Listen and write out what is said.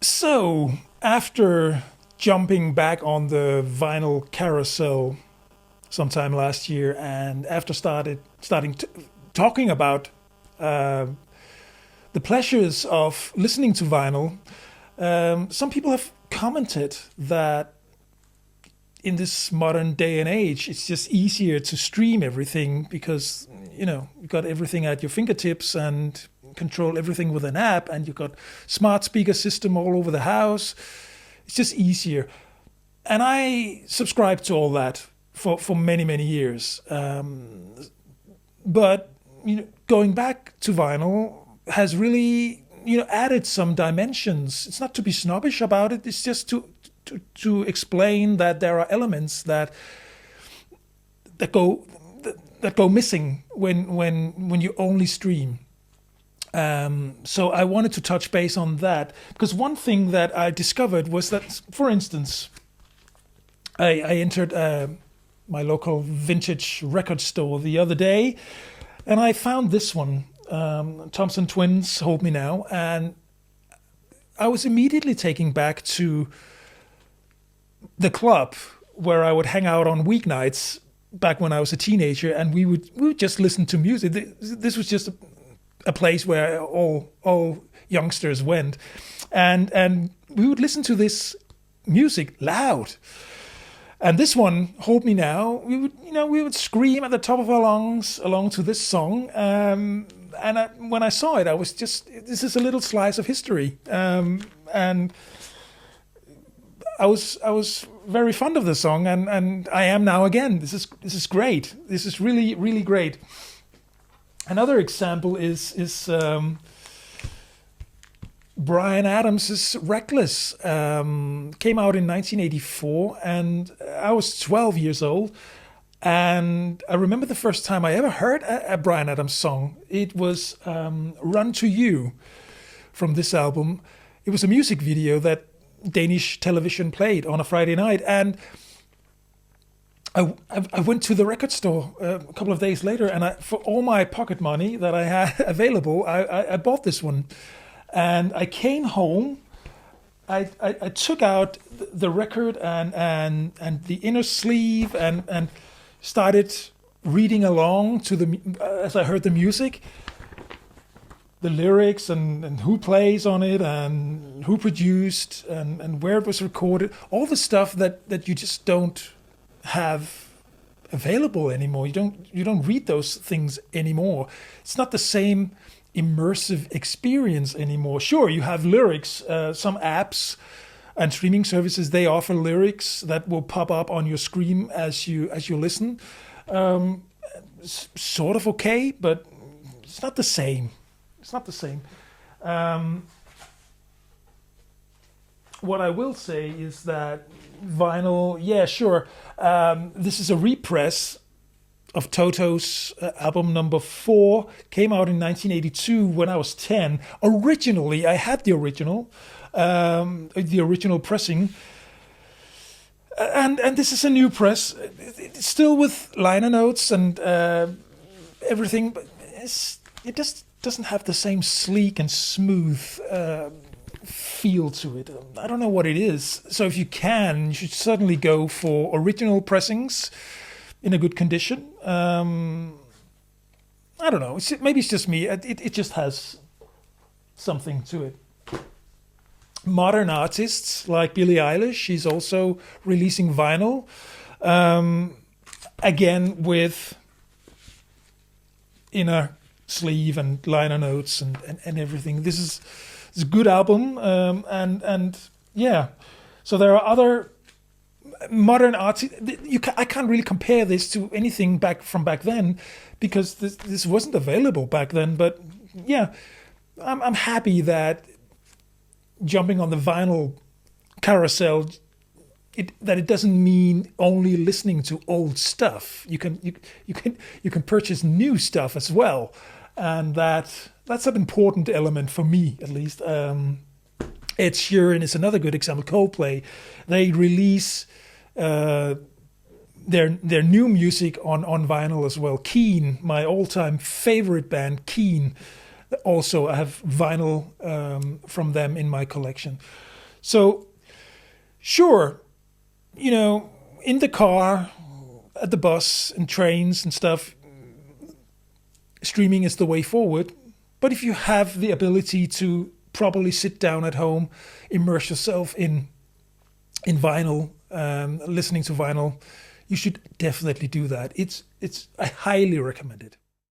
So, after jumping back on the vinyl carousel sometime last year, and after starting talking about uh, the pleasures of listening to vinyl, some people have commented that in this modern day and age, it's just easier to stream everything because you've got everything at your fingertips and control everything with an app, and you've got smart speaker system all over the house. It's just easier, and I subscribe to all that for many years. But going back to vinyl has really added some dimensions. It's not to be snobbish about it. It's just to explain that there are elements that go that go missing when you only stream. So I wanted to touch base on that because one thing that I discovered was that, for instance, I entered my local vintage record store the other day, and I found this one, Thompson Twins, Hold Me Now, and I was immediately taken back to the club where I would hang out on weeknights back when I was a teenager, and we would just listen to music. This was just a place where all youngsters went, and we would listen to this music loud. And this one, Hold Me Now, we would scream at the top of our lungs along to this song. When I saw it, I was just, this is a little slice of history, and I was very fond of the song, and I am now again. This is great. This is really great. Another example is Bryan Adams' Reckless. Came out in 1984, and I was 12 years old. And I remember the first time I ever heard a Bryan Adams song. It was Run to You from this album. It was a music video that Danish television played on a Friday night, and I went to the record store a couple of days later, and for all my pocket money that I had available, I bought this one. And I came home. I took out the record and the inner sleeve and started reading along to as I heard the music, the lyrics and who plays on it and who produced and where it was recorded, all the stuff that you just don't have available anymore. You don't read those things anymore. It's not the same immersive experience anymore. Sure, you have lyrics. Some apps and streaming services, they offer lyrics that will pop up on your screen as you listen. Sort of okay, but it's not the same. It's not the same. What I will say is that vinyl, yeah, sure. This is a repress of Toto's album number 4, came out in 1982 when I was 10. Originally, I had the original pressing, and this is a new press. It's still with liner notes and everything, but it just doesn't have the same sleek and smooth feel to it. I don't know what it is. So if you can, you should certainly go for original pressings in a good condition. I don't know. Maybe it's just me. It just has something to it. Modern artists like Billie Eilish, she's also releasing vinyl. Again, with inner sleeve and liner notes and everything. This is a good album. And yeah. So there are other modern art. I can't really compare this to anything back then because this wasn't available back then. But yeah, I'm happy that jumping on the vinyl carousel, it doesn't mean only listening to old stuff. You can purchase new stuff as well, and that's an important element for me at least. Ed Sheeran is another good example. Coldplay, they release their new music on vinyl as well. Keane, my all-time favorite band, Keane, Also, I have vinyl from them in my collection. So, sure, in the car, at the bus and trains and stuff, streaming is the way forward. But if you have the ability to properly sit down at home, immerse yourself in vinyl, listening to vinyl, you should definitely do that. I highly recommend it.